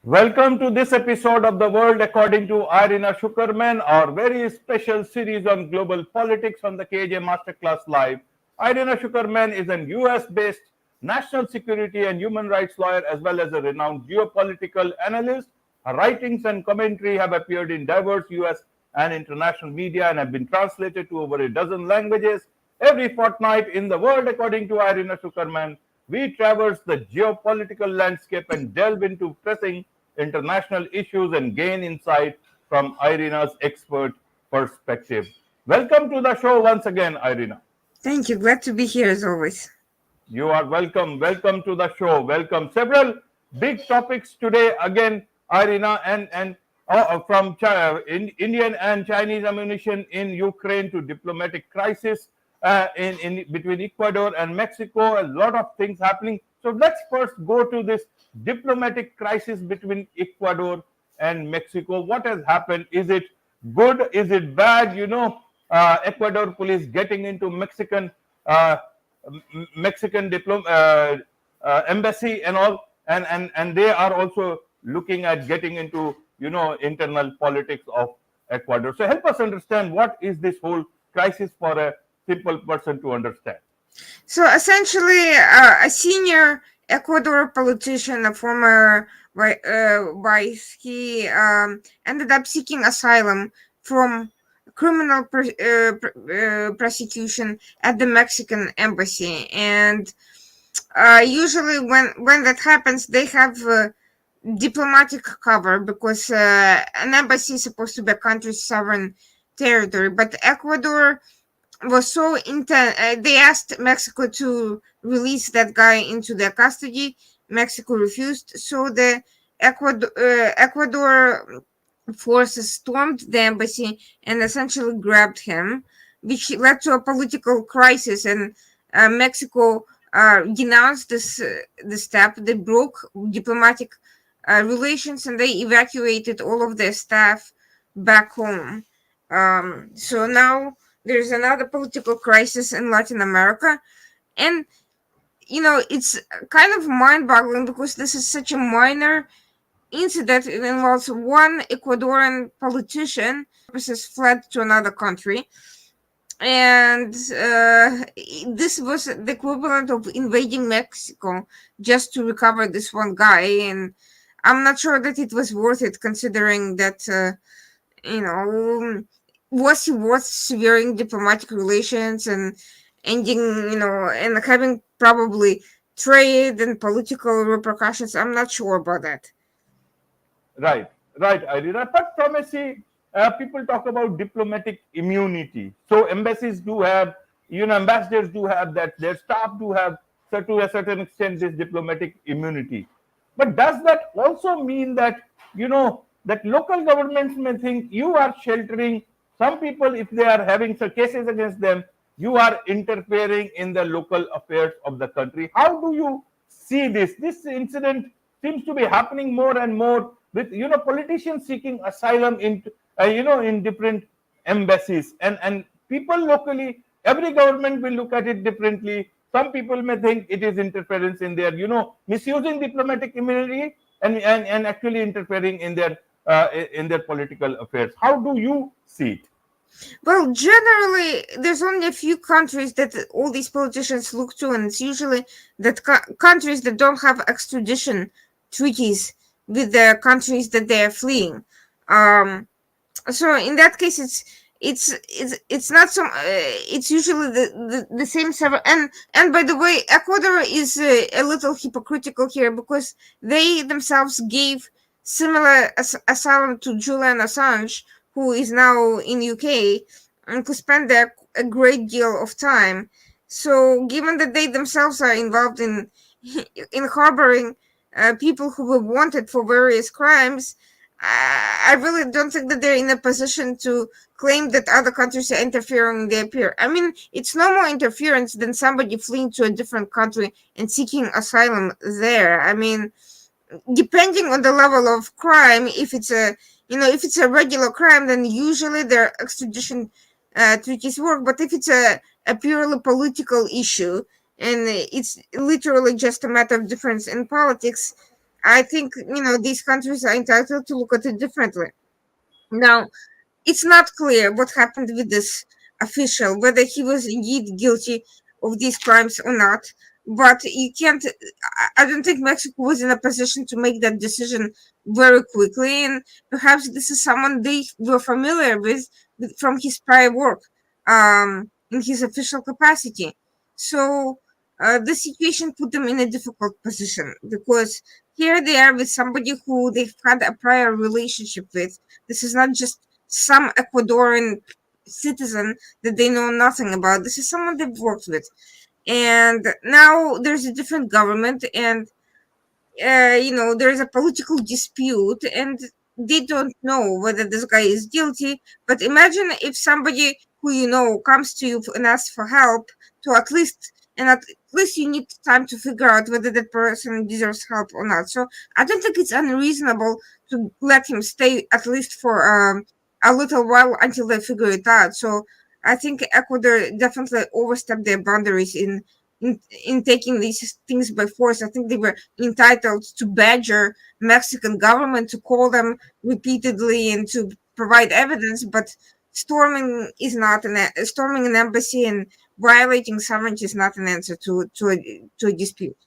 Welcome to this episode of The World According to Irina Tsukerman, our very special series on global politics on the KAJ Masterclass Live. Irina Tsukerman is an US based national security and human rights lawyer as well as a renowned geopolitical analyst. Her writings and commentary have appeared in diverse US and international media and have been translated to over a dozen languages. Every fortnight in The World According to Irina Tsukerman, we traverse the geopolitical landscape and delve into pressing international issues and gain insight from Irina's expert perspective. Welcome to the show once again, Irina. Thank you. Glad to be here as always. You are welcome. Welcome to the show. Welcome. Several big topics today again, Irina, and from Indian and Chinese ammunition in Ukraine to diplomatic crisis in between Ecuador and Mexico. A lot of things happening. So let's first go to this diplomatic crisis between Ecuador and Mexico. What has happened? Is it good? Is it bad? Ecuador police getting into uh, Mexican embassy and all, and they are also looking at getting into internal politics of Ecuador. So help us understand what is this whole crisis for a simple person to understand. So essentially, a senior Ecuador politician, a former vice, he ended up seeking asylum from criminal prosecution at the Mexican embassy. And usually when that happens, they have diplomatic cover because an embassy is supposed to be a country's sovereign territory. But Ecuador was so intense. They asked Mexico to release that guy into their custody. Mexico refused, so the Ecuador forces stormed the embassy and essentially grabbed him, which led to a political crisis. And Mexico denounced the step. They broke diplomatic relations and they evacuated all of their staff back home. So now there's another political crisis in Latin America. And, it's kind of mind-boggling because this is such a minor incident. It involves one Ecuadorian politician who has fled to another country. And this was the equivalent of invading Mexico just to recover this one guy. And I'm not sure that it was worth it, considering that, was he worth severing diplomatic relations and ending, and having probably trade and political repercussions? I'm not sure about that. Right, right, Irina. Apart from people talk about diplomatic immunity. So embassies do have, ambassadors do have that. Their staff do have, so to a certain extent, this diplomatic immunity. But does that also mean that that local governments may think you are sheltering some people if they are having some cases against them? You are interfering in the local affairs of the country. How do you see this? This incident seems to be happening more and more with politicians seeking asylum in different embassies, and people locally, every government will look at it differently. Some people may think it is interference in their misusing diplomatic immunity and actually interfering in their political affairs. How do you see it? Well, generally, there's only a few countries that all these politicians look to, and it's usually that countries that don't have extradition treaties with the countries that they are fleeing. So in that case, it's not some. It's usually the same several. And by the way, Ecuador is a little hypocritical here because they themselves gave similar asylum to Julian Assange, who is now in UK and who spent there a great deal of time. So given that they themselves are involved in harboring people who were wanted for various crimes, I really don't think that they're in a position to claim that other countries are interfering in their peer. I mean, it's no more interference than somebody fleeing to a different country and seeking asylum there. I mean, depending on the level of crime, if it's a regular crime, then usually their extradition treaties work. But if it's a purely political issue and it's literally just a matter of difference in politics, I think these countries are entitled to look at it differently. Now, it's not clear what happened with this official, whether he was indeed guilty of these crimes or not. But you can't. I don't think Mexico was in a position to make that decision very quickly, and perhaps this is someone they were familiar with from his prior work, in his official capacity. So the situation put them in a difficult position because here they are with somebody who they've had a prior relationship with. This is not just some Ecuadorian citizen that they know nothing about. This is someone they've worked with. And now there's a different government, and there's a political dispute, and they don't know whether this guy is guilty. But imagine if somebody who comes to you and asks for help, to at least you need time to figure out whether that person deserves help or not. So I don't think it's unreasonable to let him stay at least for a little while until they figure it out. So I think Ecuador definitely overstepped their boundaries in taking these things by force. I think they were entitled to badger Mexican government, to call them repeatedly and to provide evidence, but storming an embassy and violating sovereignty is not an answer to a dispute.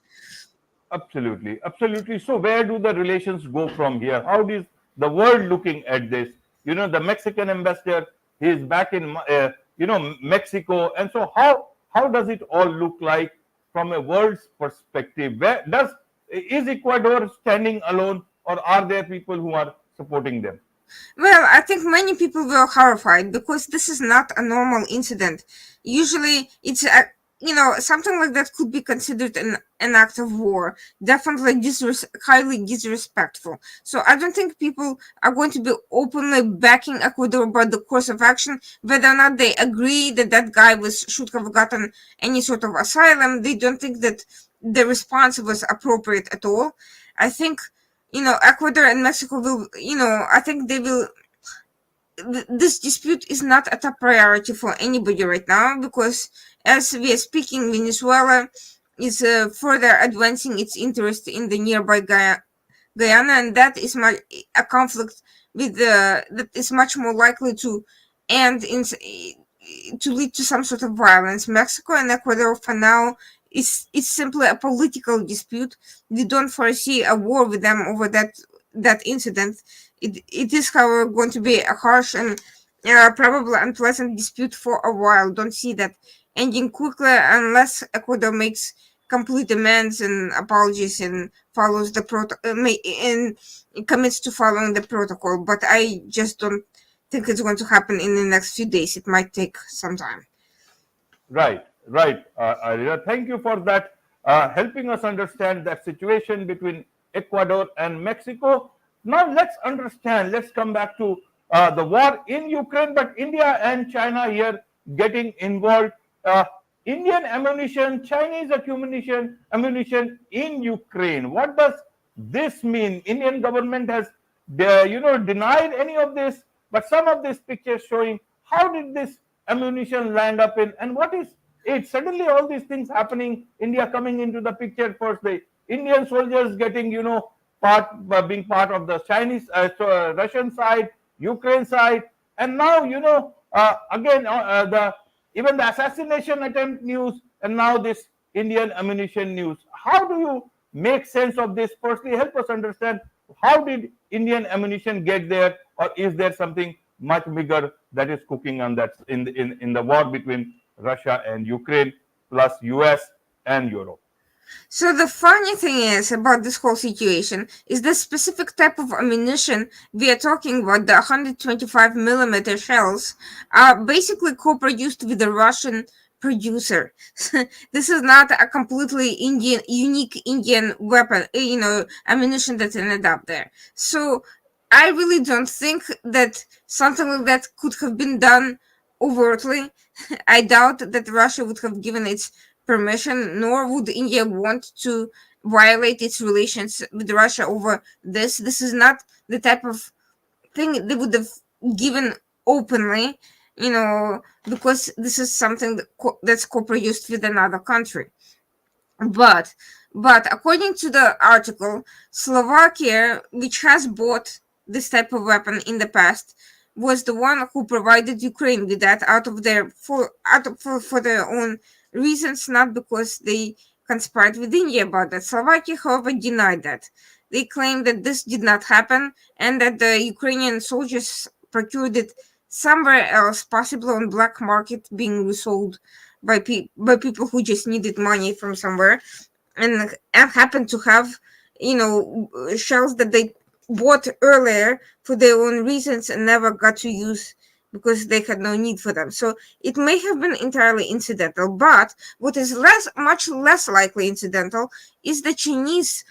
Absolutely, absolutely. So where do the relations go from here? How is the world looking at this? The Mexican ambassador, he is back in Mexico, and so how does it all look like from a world's perspective? Where does is Ecuador standing alone, or are there people who are supporting them? Well, I think many people were horrified because this is not a normal incident. Usually, something like that could be considered an act of war. Definitely highly disrespectful. So I don't think people are going to be openly backing Ecuador about the course of action, whether or not they agree that that guy should have gotten any sort of asylum. They don't think that the response was appropriate at all. I think Ecuador and Mexico will, I think they will. This dispute is not a top priority for anybody right now because, as we are speaking, Venezuela is further advancing its interest in the nearby Guyana, and that is a conflict that is much more likely to end to lead to some sort of violence. Mexico and Ecuador, for now, it's simply a political dispute. We don't foresee a war with them over that incident. It is, however, going to be a harsh and probably unpleasant dispute for a while. Don't see that ending quickly unless Ecuador makes complete amends and apologies and follows the and commits to following the protocol. But I just don't think it's going to happen in the next few days. It might take some time. Right, right. Arira, thank you for that, helping us understand that situation between Ecuador and Mexico. Now let's understand, let's come back to the war in Ukraine, but India and China here getting involved. Indian ammunition, Chinese ammunition in Ukraine. What does this mean? Indian government has, denied any of this, but some of these pictures showing how did this ammunition land up in, and what is it? Suddenly, all these things happening. India coming into the picture first. The Indian soldiers getting, being part of the Chinese, Russian side, Ukraine side, and now, again, the even the assassination attempt news, and now this Indian ammunition news. How do you make sense of this? Firstly, help us understand how did Indian ammunition get there, or is there something much bigger that is cooking on that in the war between Russia and Ukraine, plus US and Europe? So the funny thing is about this whole situation is the specific type of ammunition we are talking about, the 125 millimeter shells, are basically co-produced with the Russian producer. This is not a completely unique Indian weapon, ammunition that ended up there. So I really don't think that something like that could have been done overtly. I doubt that Russia would have given its permission, nor would India want to violate its relations with Russia over this. This is not the type of thing they would have given openly, because this is something that's co-produced with another country. But according to the article, Slovakia, which has bought this type of weapon in the past, was the one who provided Ukraine with that out of their for their own reasons, not because they conspired with India about that. Slovakia, however, denied that. They claimed that this did not happen and that the Ukrainian soldiers procured it somewhere else, possibly on black market, being resold by people who just needed money from somewhere, and happened to have, shells that they bought earlier for their own reasons and never got to use because they had no need for them. So it may have been entirely incidental, but what is much less likely incidental is the Chinese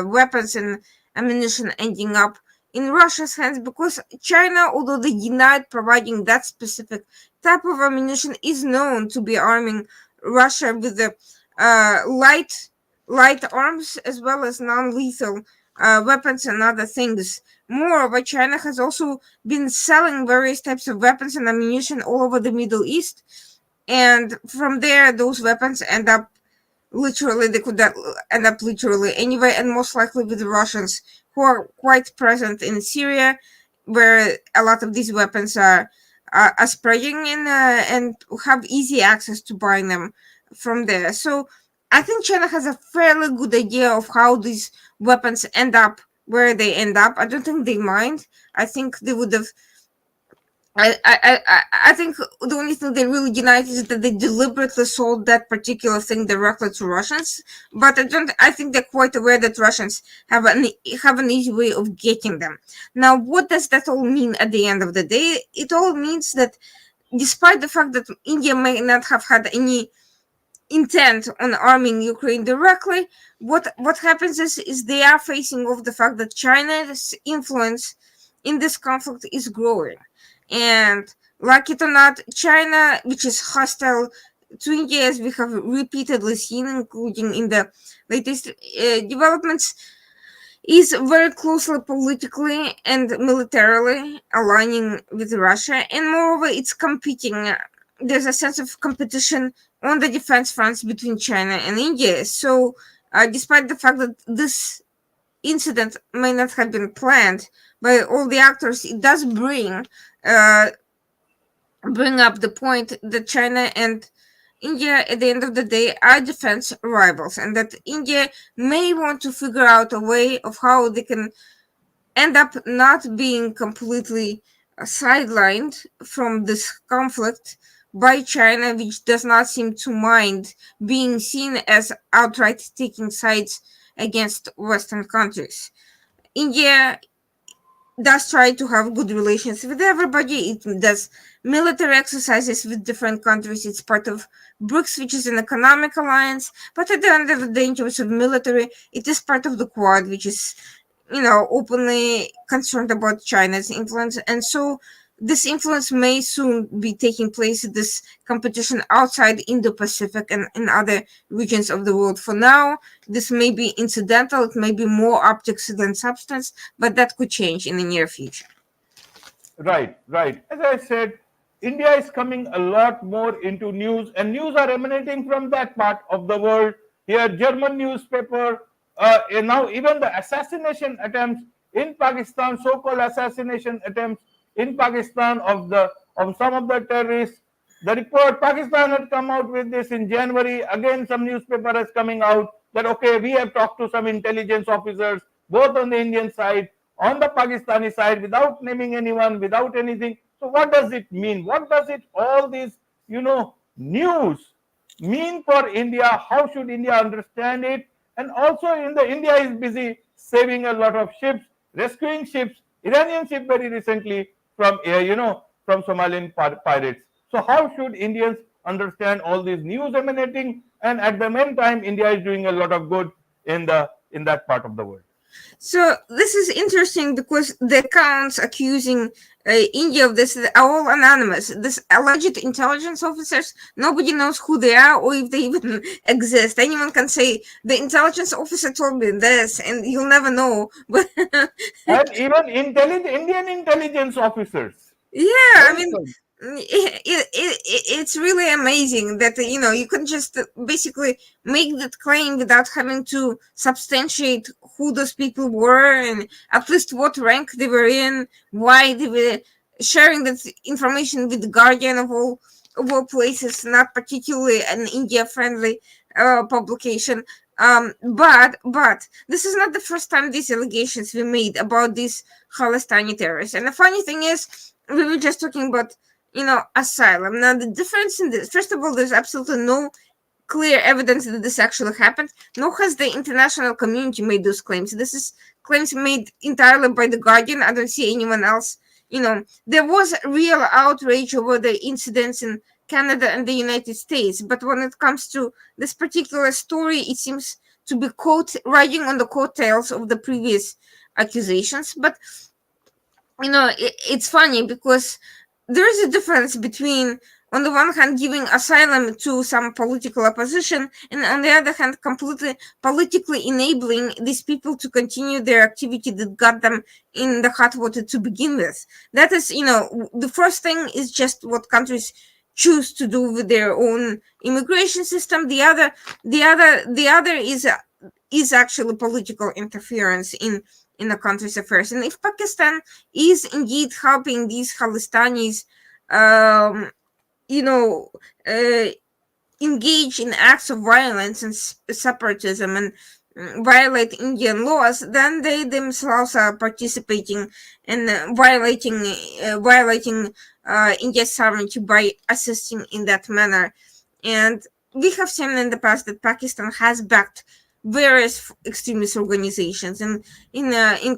weapons and ammunition ending up in Russia's hands, because China, although they denied providing that specific type of ammunition, is known to be arming Russia with the light arms as well as non-lethal weapons and other things. Moreover, China has also been selling various types of weapons and ammunition all over the Middle East, and from there, those weapons end up literally they could end up literally anywhere, and most likely with the Russians, who are quite present in Syria, where a lot of these weapons are spreading, and have easy access to buying them from there. So I think China has a fairly good idea of how these weapons end up where they end up. I don't think they mind. I think they would have I think the only thing they really denied is that they deliberately sold that particular thing directly to Russians. But I think they're quite aware that Russians have an easy way of getting them. Now, what does that all mean at the end of the day? It all means that, despite the fact that India may not have had any intent on arming Ukraine directly, what happens is they are facing off the fact that China's influence in this conflict is growing. And like it or not, China, which is hostile to India, as we have repeatedly seen, including in the latest developments, is very closely politically and militarily aligning with Russia. And moreover, it's competing. There's a sense of competition on the defense fronts between China and India. So, despite the fact that this incident may not have been planned by all the actors, it does bring up the point that China and India, at the end of the day, are defense rivals, and that India may want to figure out a way of how they can end up not being completely sidelined from this conflict by China, which does not seem to mind being seen as outright taking sides against Western countries. India does try to have good relations with everybody. It does military exercises with different countries. It's part of BRICS, which is an economic alliance. But at the end of the day, in terms of military, it is part of the Quad, which is, openly concerned about China's influence. And so this influence may soon be taking place, this competition outside Indo-Pacific and in other regions of the world. For now, this may be incidental, it may be more optics than substance, but that could change in the near future. Right, right. As I said, India is coming a lot more into news, and news are emanating from that part of the world. Here, German newspaper, and now even the assassination attempts in Pakistan, so-called assassination attempts in Pakistan of some of the terrorists. The report, Pakistan had come out with this in January. Again, some newspaper is coming out that, okay, we have talked to some intelligence officers, both on the Indian side, on the Pakistani side, without naming anyone, without anything. So what does it mean? What does it, all these, news mean for India? How should India understand it? And also, India is busy saving a lot of ships, rescuing ships, Iranian ship very recently from, from Somalian pirates. So how should Indians understand all these news emanating? And at the meantime, India is doing a lot of good in that part of the world. So this is interesting because the accounts accusing India of this are all anonymous. This alleged intelligence officers, nobody knows who they are or if they even exist. Anyone can say the intelligence officer told me this, and you'll never know. And even Indian intelligence officers. Yeah, I mean, It's really amazing that you can just basically make that claim without having to substantiate who those people were and at least what rank they were in, why they were sharing that information with the Guardian of all places, not particularly an India friendly publication. But this is not the first time these allegations were made about these Khalistani terrorists. And the funny thing is, we were just talking about asylum. Now, the difference in this, first of all, there's absolutely no clear evidence that this actually happened, nor has the international community made those claims. This is claims made entirely by the Guardian. I don't see anyone else. There was real outrage over the incidents in Canada and the United States, but when it comes to this particular story, it seems to be riding on the coattails of the previous accusations. But it's funny because there is a difference between, on the one hand, giving asylum to some political opposition, and on the other hand, completely politically enabling these people to continue their activity that got them in the hot water to begin with. That is, the first thing is just what countries choose to do with their own immigration system. The other is actually political interference in the country's affairs. And if Pakistan is indeed helping these Khalistanis, um, you know, uh, engage in acts of violence and separatism and violate Indian laws, then they themselves are participating in violating India's sovereignty by assisting in that manner. And we have seen in the past that Pakistan has backed various extremist organizations in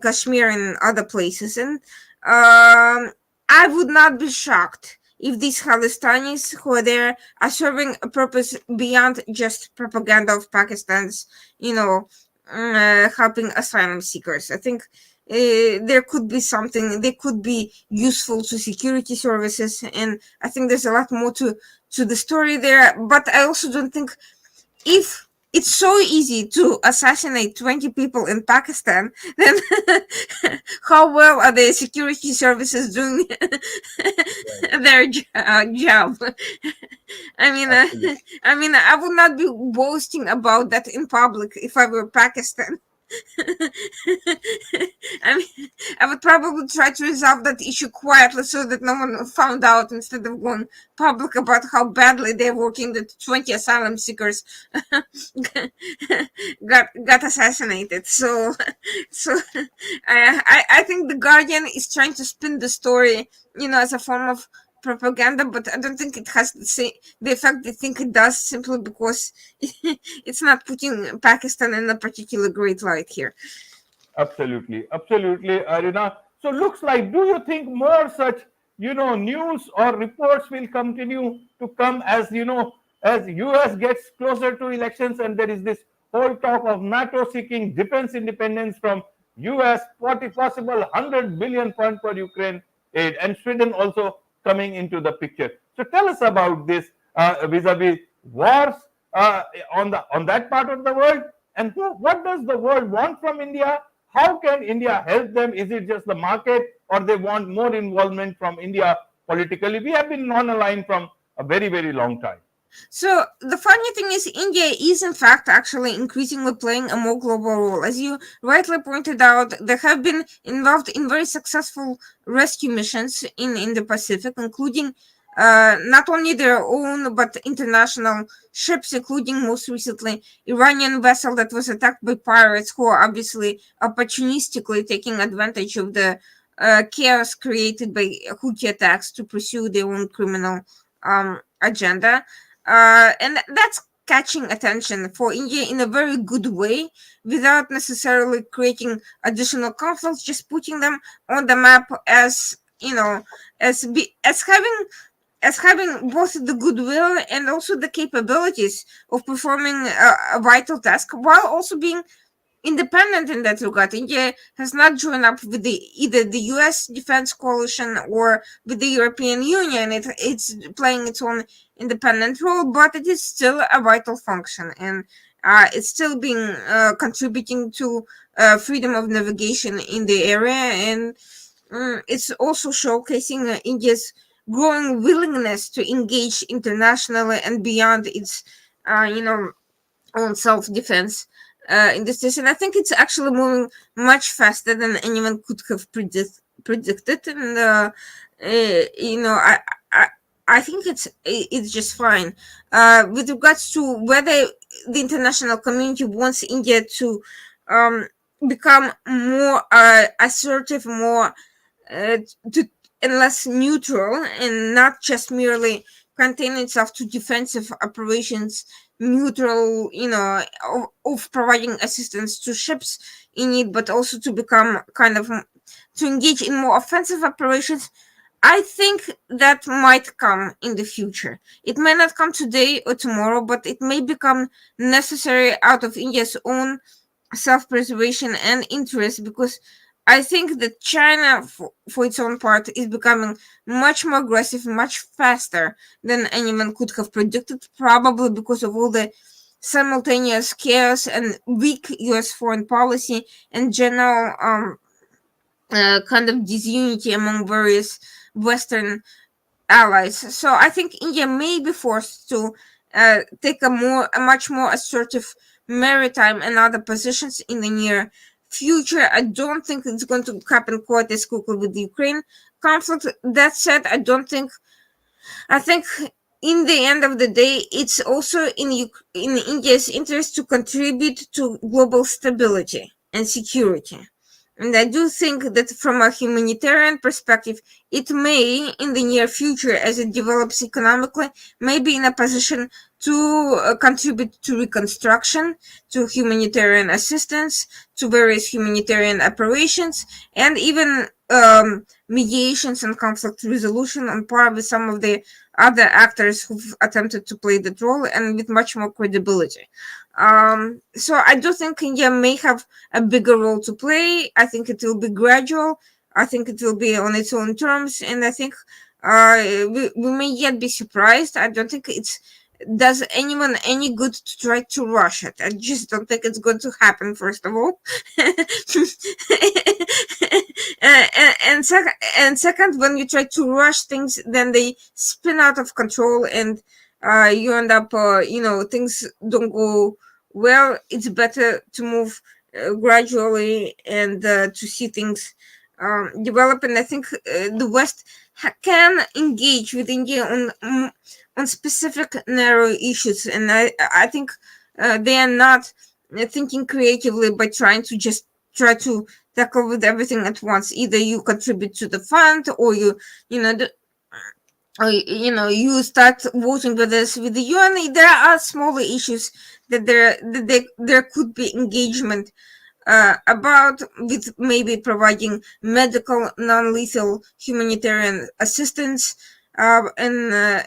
Kashmir and other places, and I would not be shocked if these Khalistanis who are there are serving a purpose beyond just propaganda of Pakistan's, helping asylum seekers. I think there could be something, they could be useful to security services, and I think there's a lot more to the story there. But I also don't think, if it's so easy to assassinate 20 people in Pakistan, then how well are the security services doing their job? I mean, Absolutely. I would not be boasting about that in public if I were Pakistan. I mean, I would probably try to resolve that issue quietly so that no one found out, instead of going public about how badly they're working. That 20 asylum seekers got assassinated. So I think the Guardian is trying to spin the story, as a form of propaganda, but I don't think it has the effect they think it does, simply because it's not putting Pakistan in a particular great light here. Absolutely, absolutely, Irina. So looks like, do you think more such, news or reports will continue to come, as as US gets closer to elections, and there is this whole talk of NATO seeking defense independence from US, possible 100 billion fund for Ukraine aid, and Sweden also coming into the picture. So tell us about this vis-a-vis wars on that part of the world, and what does the world want from India? How can India help them? Is it just the market, or they want more involvement from India politically? We have been non-aligned from a very, very long time. So the funny thing is, India is in fact actually increasingly playing a more global role. As you rightly pointed out, they have been involved in very successful rescue missions in the Pacific, including not only their own but international ships, including most recently Iranian vessel that was attacked by pirates, who are obviously opportunistically taking advantage of the chaos created by Houthi attacks to pursue their own criminal agenda. And that's catching attention for India in a very good way, without necessarily creating additional conflicts, just putting them on the map as, as having both the goodwill and also the capabilities of performing a vital task, while also being independent in that regard. India has not joined up with either the U.S. defense coalition or with the European Union. It's playing its own independent role, but it is still a vital function, and it's still being contributing to freedom of navigation in the area, and it's also showcasing India's growing willingness to engage internationally and beyond its, you know, own self-defense in this station. I think it's actually moving much faster than anyone could have predicted, and you know, I I think it's just fine. With regards to whether the international community wants India to um, become more assertive, more uh, to and less neutral, and not just merely contain itself to defensive operations, neutral, you know, of providing assistance to ships in need, but also to become kind of to engage in more offensive operations. I think that might come in the future. It may not come today or tomorrow, but it may become necessary out of India's own self-preservation and interest, because I think that China, for its own part, is becoming much more aggressive, much faster than anyone could have predicted, probably because of all the simultaneous chaos and weak US foreign policy and general kind of disunity among various Western allies. So I think India may be forced to take a much more assertive maritime and other positions in the near future. I don't think it's going to happen quite as quickly with the Ukraine conflict. That said, I think in the end of the day, it's also in India's interest to contribute to global stability and security. And I do think that from a humanitarian perspective, it may, in the near future, as it develops economically, may be in a position to contribute to reconstruction, to humanitarian assistance, to various humanitarian operations, and even mediations and conflict resolution on par with some of the other actors who've attempted to play that role, and with much more credibility. So I do think India may have a bigger role to play. I think it will be gradual. I think it will be on its own terms, and I think we may yet be surprised. I don't think it's does anyone any good to try to rush it. I just don't think it's going to happen. First of all, and second, when you try to rush things, then they spin out of control, and you end up, you know, things don't go well. It's better to move gradually and to see things develop. And I think the West can engage with India on specific narrow issues, and I think they are not thinking creatively by trying to just try to tackle with everything at once. Either you contribute to the fund, or you know the, or, you know, you start voting with us with the UN. There are smaller issues that there could be engagement about, with maybe providing medical, non-lethal humanitarian assistance, and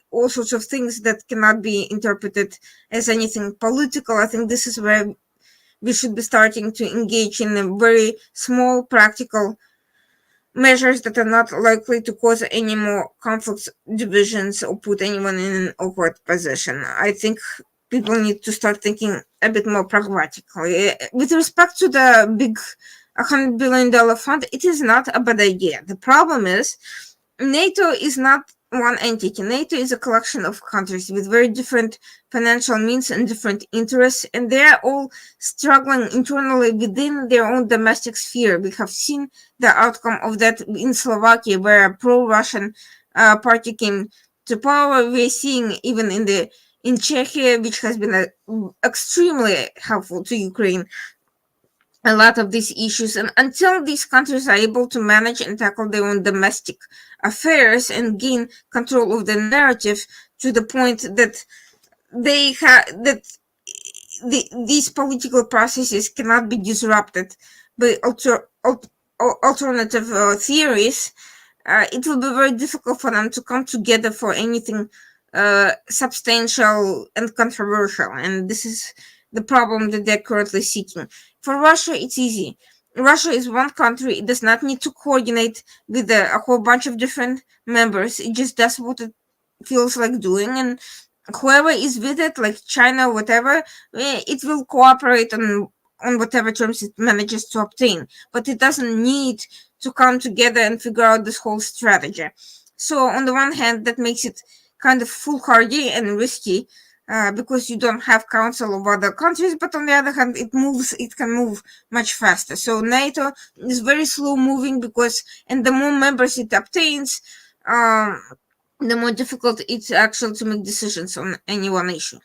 all sorts of things that cannot be interpreted as anything political. I think this is where we should be starting to engage in a very small, practical measures that are not likely to cause any more conflicts, divisions, or put anyone in an awkward position. I think people need to start thinking a bit more pragmatically. With respect to the big $100 billion fund, it is not a bad idea. The problem is NATO is not one entity. NATO is a collection of countries with very different financial means and different interests, and they are all struggling internally within their own domestic sphere. We have seen the outcome of that in Slovakia, where a pro-Russian party came to power. We're seeing even in Czechia, which has been extremely helpful to Ukraine, a lot of these issues. And until these countries are able to manage and tackle their own domestic affairs and gain control of the narrative to the point that they have that these political processes cannot be disrupted by alternative theories, it will be very difficult for them to come together for anything substantial and controversial. And this is the problem that they're currently seeking. For Russia, it's easy. Russia is one country. It does not need to coordinate with a whole bunch of different members. It just does what it feels like doing, and whoever is with it, like China, whatever, it will cooperate on whatever terms it manages to obtain. But it doesn't need to come together and figure out this whole strategy. So on the one hand, that makes it kind of foolhardy and risky, because you don't have counsel of other countries, but on the other hand, it can move much faster. So NATO is very slow moving and the more members it obtains, the more difficult it's actually to make decisions on any one issue.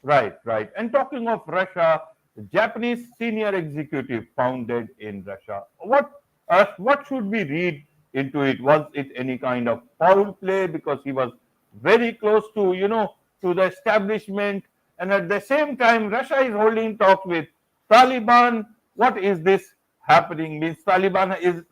Right, right. And talking of Russia, the Japanese senior executive founded in Russia. What should we read into it? Was it any kind of foul play because he was very close to to the establishment, and at the same time Russia is holding talks with Taliban? What is this happening? Means Taliban is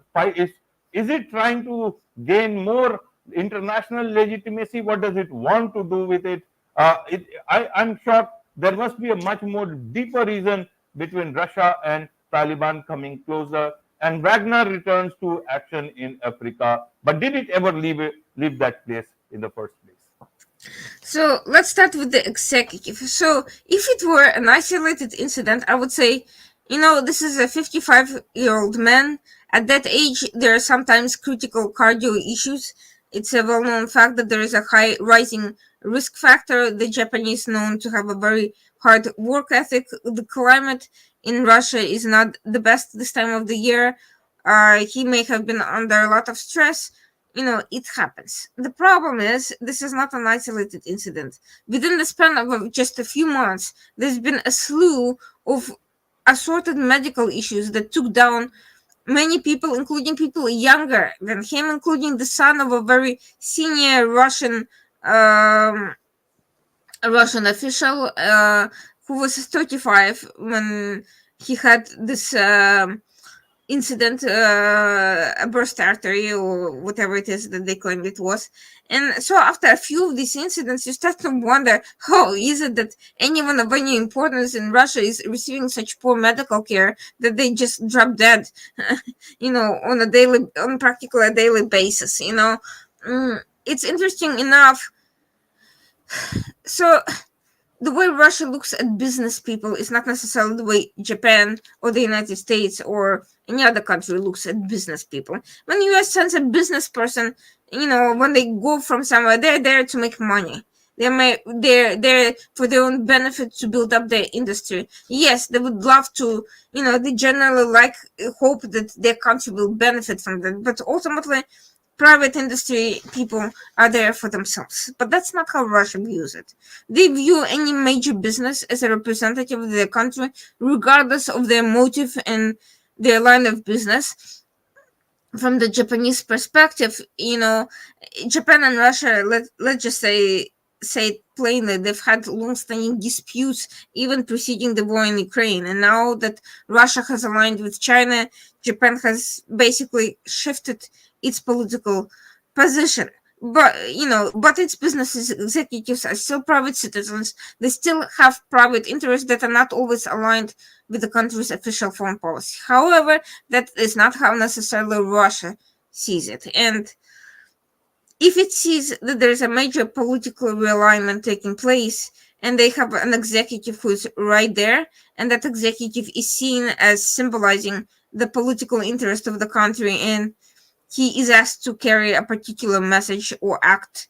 it trying to gain more international legitimacy? What does it want to do with it? I'm sure there must be a much more deeper reason between Russia and Taliban coming closer. And Wagner returns to action in Africa. But did it ever leave that place in the first place? So let's start with the executive. So if it were an isolated incident, I would say, this is a 55-year-old man. At that age, there are sometimes critical cardio issues. It's a well-known fact that there is a high rising risk factor. The Japanese known to have a very hard work ethic. The climate in Russia is not the best this time of the year. He may have been under a lot of stress. It happens. The problem is, this is not an isolated incident. Within the span of just a few months, there's been a slew of assorted medical issues that took down many people, including people younger than him, including the son of a very senior Russian official, who was 35 when he had this incident, a burst artery or whatever it is that they claimed it was. And so after a few of these incidents, you start to wonder, how is it that anyone of any importance in Russia is receiving such poor medical care that they just drop dead, on practically a daily basis, It's interesting enough. So the way Russia looks at business people is not necessarily the way Japan or the United States or any other country looks at business people. When US sends a business person, when they go from somewhere, they're there to make money. They're there for their own benefit, to build up their industry. Yes, they would love to, they generally hope that their country will benefit from that. But ultimately, private industry people are there for themselves. But that's not how Russia views it. They view any major business as a representative of their country, regardless of their motive and their line of business. From the Japanese perspective, Japan and Russia, let's just say it plainly, they've had long-standing disputes even preceding the war in Ukraine. And now that Russia has aligned with China, Japan has basically shifted its political position. But its business executives are still private citizens. They still have private interests that are not always aligned with the country's official foreign policy. However, that is not how necessarily Russia sees it. And if it sees that there is a major political realignment taking place, and they have an executive who is right there, and that executive is seen as symbolizing the political interest of the country, and he is asked to carry a particular message or act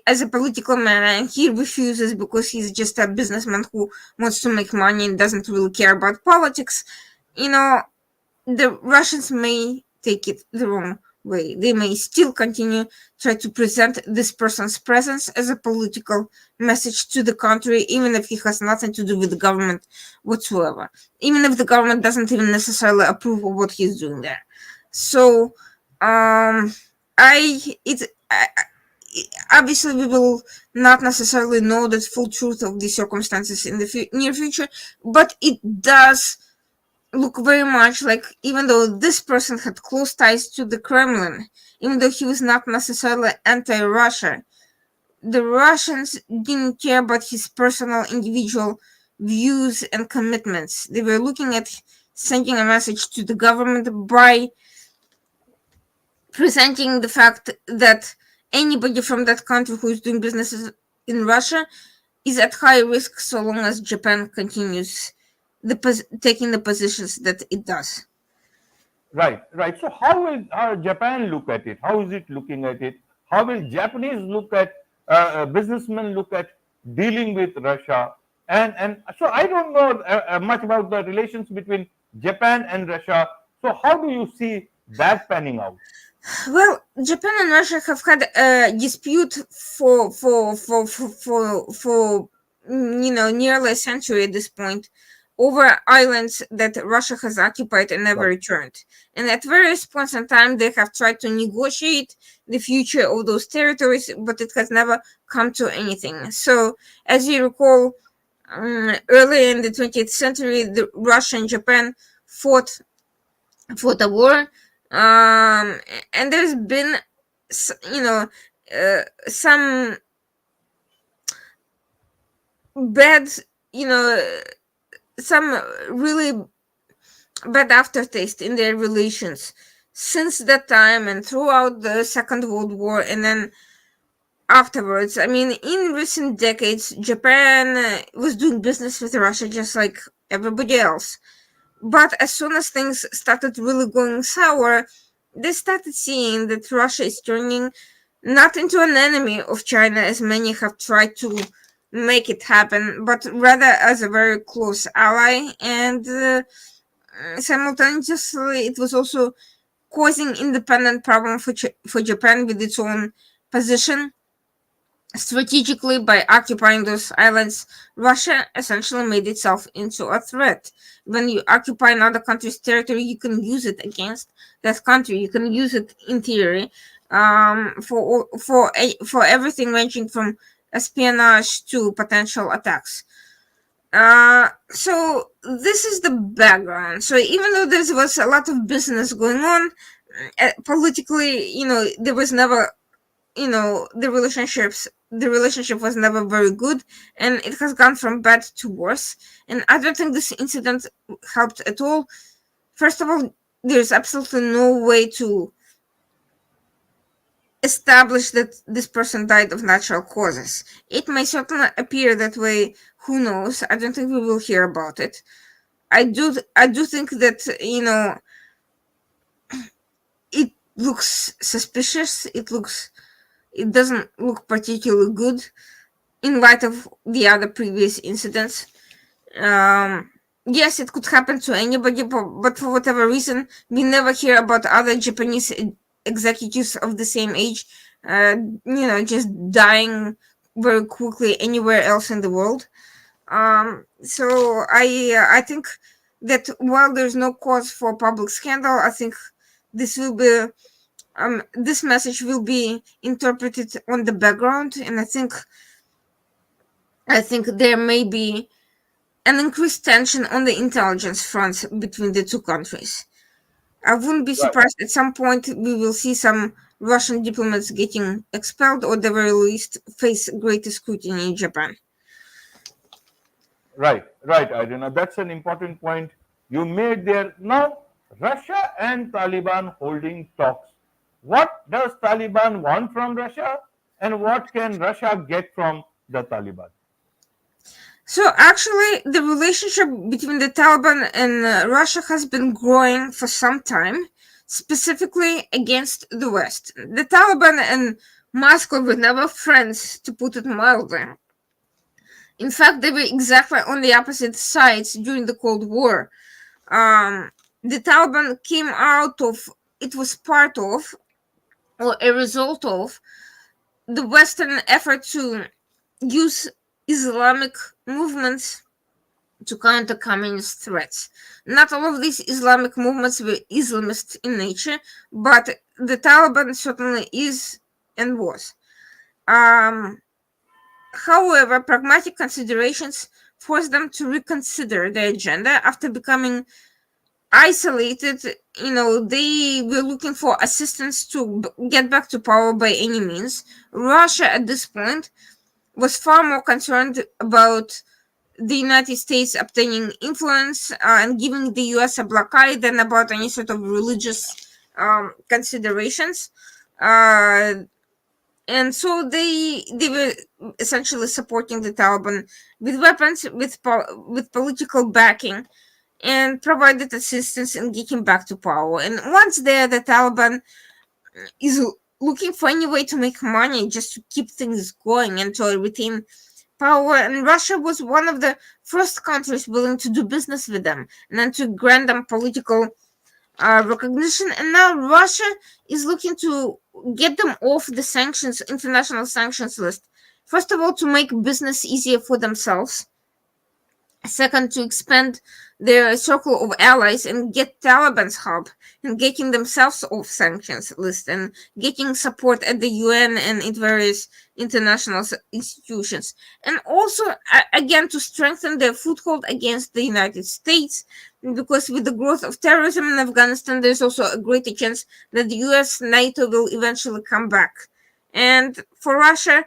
as a political man, and he refuses because he's just a businessman who wants to make money and doesn't really care about politics, the Russians may take it the wrong way. They may still continue try to present this person's presence as a political message to the country, even if he has nothing to do with the government whatsoever, even if the government doesn't even necessarily approve of what he's doing there. So obviously we will not necessarily know the full truth of the circumstances in the near future, but it does look very much like, even though this person had close ties to the Kremlin, even though he was not necessarily anti-Russia, the Russians didn't care about his personal individual views and commitments. They were looking at sending a message to the government by presenting the fact that anybody from that country who is doing business in Russia is at high risk so long as Japan continues taking the positions that it does. Right, right. So how will Japan look at it? How is it looking at it? How will Japanese look at businessmen look at dealing with Russia? And so I don't know much about the relations between Japan and Russia. So how do you see that panning out? Well, Japan and Russia have had a dispute for nearly a century at this point over islands that Russia has occupied and never Right, returned. And at various points in time, they have tried to negotiate the future of those territories, but it has never come to anything. So, as you recall, earlier in the 20th century, Russia and Japan fought for the war, and there's been you know some bad, you know some really bad aftertaste in their relations since that time and throughout the Second World War, and then afterwards. I mean, in recent decades, Japan was doing business with Russia just like everybody else. But as soon as things started really going sour, they started seeing that Russia is turning not into an enemy of China, as many have tried to make it happen, but rather as a very close ally. And simultaneously, it was also causing independent problem for Japan with its own position. Strategically, by occupying those islands, Russia essentially made itself into a threat. When you occupy another country's territory, you can use it against that country. You can use it in theory, for everything ranging from espionage to potential attacks. So this is the background. So even though there was a lot of business going on, politically, there was never, the relationship was never very good, and it has gone from bad to worse. And I don't think this incident helped at all. First of all, there's absolutely no way to establish that this person died of natural causes. It may certainly appear that way. Who knows? I don't think we will hear about it. I do think that it looks suspicious. It doesn't look particularly good in light of the other previous incidents. Yes, it could happen to anybody, but for whatever reason, we never hear about other Japanese executives of the same age, just dying very quickly anywhere else in the world. So I think that while there's no cause for public scandal, I think this will be this message will be interpreted on the background, and I think there may be an increased tension on the intelligence front between the two countries. I wouldn't be right, surprised at some point we will see some Russian diplomats getting expelled, or at the very least face greater scrutiny in Japan. right, right, Irina. That's an important point you made there. Now, Russia and Taliban holding talks. What does Taliban want from Russia, and what can Russia get from the Taliban? So actually, the relationship between the Taliban and Russia has been growing for some time, specifically against the West. The Taliban and Moscow were never friends, to put it mildly. In fact, they were exactly on the opposite sides during the Cold War. The Taliban came out of, it was part of, or a result of, the Western effort to use Islamic movements to counter communist threats. Not all of these Islamic movements were Islamist in nature, but the Taliban certainly is and was. Um, However, pragmatic considerations forced them to reconsider their agenda after becoming isolated. They were looking for assistance to get back to power by any means. Russia at this point was far more concerned about the United States obtaining influence and giving the US a blockade than about any sort of religious considerations. Uh, and so they were essentially supporting the Taliban with weapons, with political backing, and provided assistance in getting back to power. And once there, the Taliban is looking for any way to make money just to keep things going and to retain power. And Russia was one of the first countries willing to do business with them and then to grant them political recognition. And now Russia is looking to get them off the sanctions, international sanctions list. First of all, to make business easier for themselves. Second, to expand their circle of allies and get Taliban's help in getting themselves off sanctions list and getting support at the UN and in various international institutions. And also, again, to strengthen their foothold against the United States, because with the growth of terrorism in Afghanistan, there's also a greater chance that the US, NATO will eventually come back. And for Russia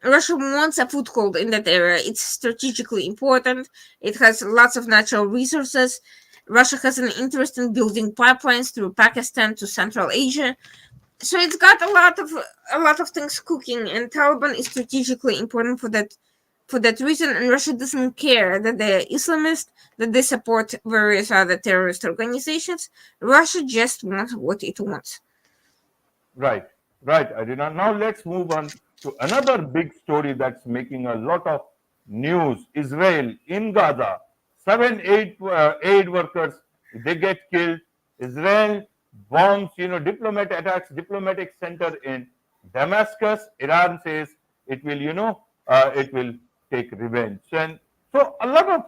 wants a foothold in that area. It's strategically important. It has lots of natural resources. Russia has an interest in building pipelines through Pakistan to Central Asia. So it's got a lot of things cooking, and Taliban is strategically important for that reason. And Russia doesn't care that they're Islamist, that they support various other terrorist organizations. Russia just wants what it wants. Right, right, Irina. Now let's move on to another big story that's making a lot of news. Israel in Gaza, seven, eight aid workers, they get killed. Israel bombs, diplomatic center in Damascus. Iran says it will, it will take revenge. And so a lot of,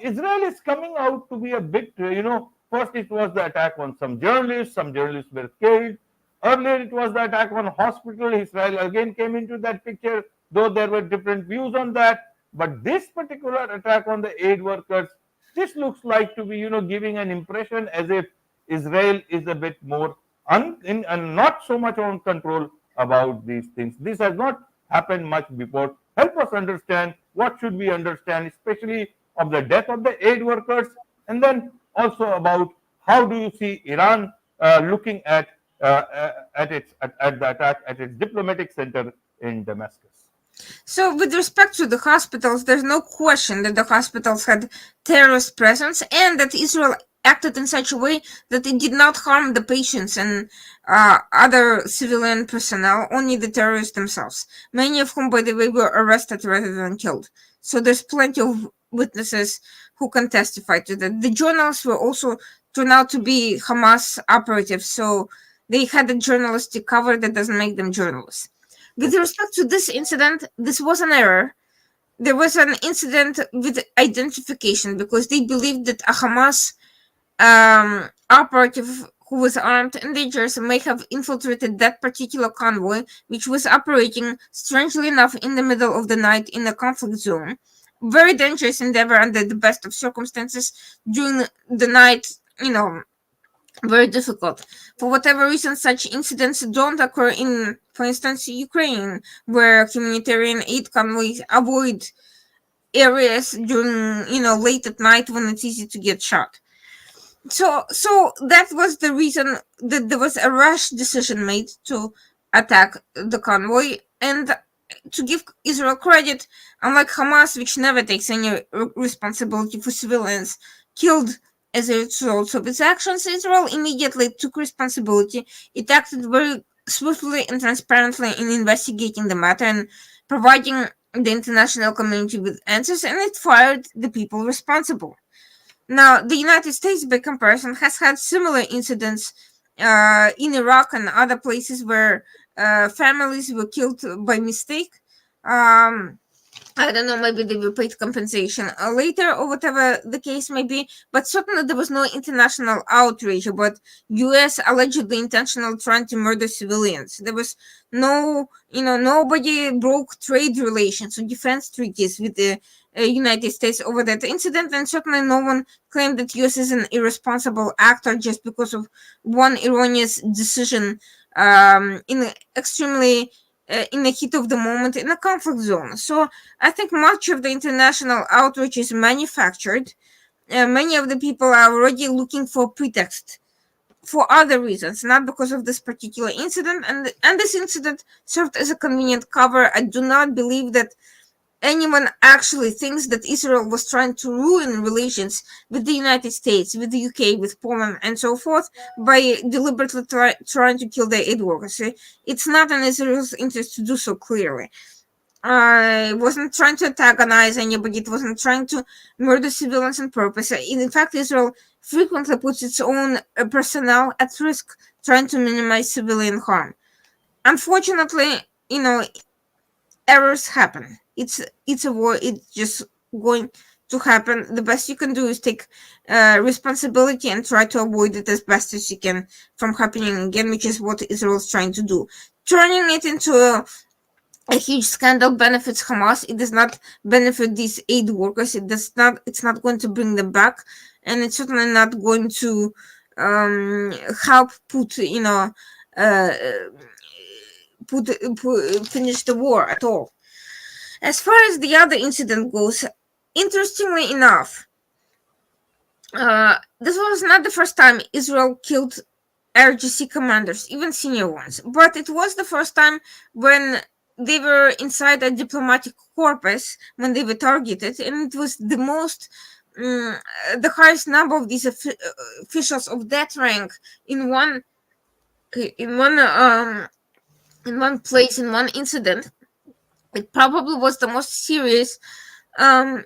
Israel is coming out to be a big, first it was the attack on some journalists were killed. Earlier, it was the attack on hospital. Israel again came into that picture, though there were different views on that. But this particular attack on the aid workers, this looks like to be, giving an impression as if Israel is a bit more and not so much on control about these things. This has not happened much before. Help us understand what should we understand, especially of the death of the aid workers, and then also about how do you see Iran looking at the attack at its diplomatic center in Damascus. So, with respect to the hospitals, there's no question that the hospitals had terrorist presence and that Israel acted in such a way that it did not harm the patients and other civilian personnel, only the terrorists themselves, many of whom, by the way, were arrested rather than killed. So, there's plenty of witnesses who can testify to that. The journalists were also turned out to be Hamas operatives, so they had a journalistic cover that doesn't make them journalists. With respect to this incident, this was an error. There was an incident with identification because they believed that a Hamas operative who was armed and dangerous may have infiltrated that particular convoy, which was operating, strangely enough, in the middle of the night in a conflict zone. Very dangerous endeavor under the best of circumstances during the night, very difficult. For whatever reason, such incidents don't occur in, for instance, Ukraine, where humanitarian aid convoys avoid areas during, late at night when it's easy to get shot. So that was the reason that there was a rash decision made to attack the convoy. And to give Israel credit, unlike Hamas, which never takes any responsibility for civilians killed as a result of its actions, Israel immediately took responsibility. It acted very swiftly and transparently in investigating the matter and providing the international community with answers, and it fired the people responsible. Now, the United States, by comparison, has had similar incidents in Iraq and other places where families were killed by mistake. I don't know, maybe they were paid compensation later or whatever the case may be, but certainly there was no international outrage about US allegedly intentionally trying to murder civilians. There was no, nobody broke trade relations or defense treaties with the United States over that incident, and certainly no one claimed that US is an irresponsible actor just because of one erroneous decision in extremely in the heat of the moment in a conflict zone. So I think much of the international outrage is manufactured. Many of the people are already looking for pretext for other reasons, not because of this particular incident. And this incident served as a convenient cover. I do not believe that anyone actually thinks that Israel was trying to ruin relations with the United States, with the UK, with Poland, and so forth by deliberately trying to kill their aid workers. It's not in Israel's interest to do so, clearly. It wasn't trying to antagonize anybody. It wasn't trying to murder civilians on purpose. In fact, Israel frequently puts its own personnel at risk, trying to minimize civilian harm. Unfortunately, errors happen. It's a war. It's just going to happen. The best you can do is take responsibility and try to avoid it as best as you can from happening again, which is what Israel is trying to do. Turning it into a huge scandal benefits Hamas. It does not benefit these aid workers. It's not going to bring them back, and it's certainly not going to help finish the war at all. As far as the other incident goes, interestingly enough, this was not the first time Israel killed RGC commanders, even senior ones, but it was the first time when they were inside a diplomatic corpus, when they were targeted, and it was the highest number of these officials of that rank in one place, in one incident. It probably was the most serious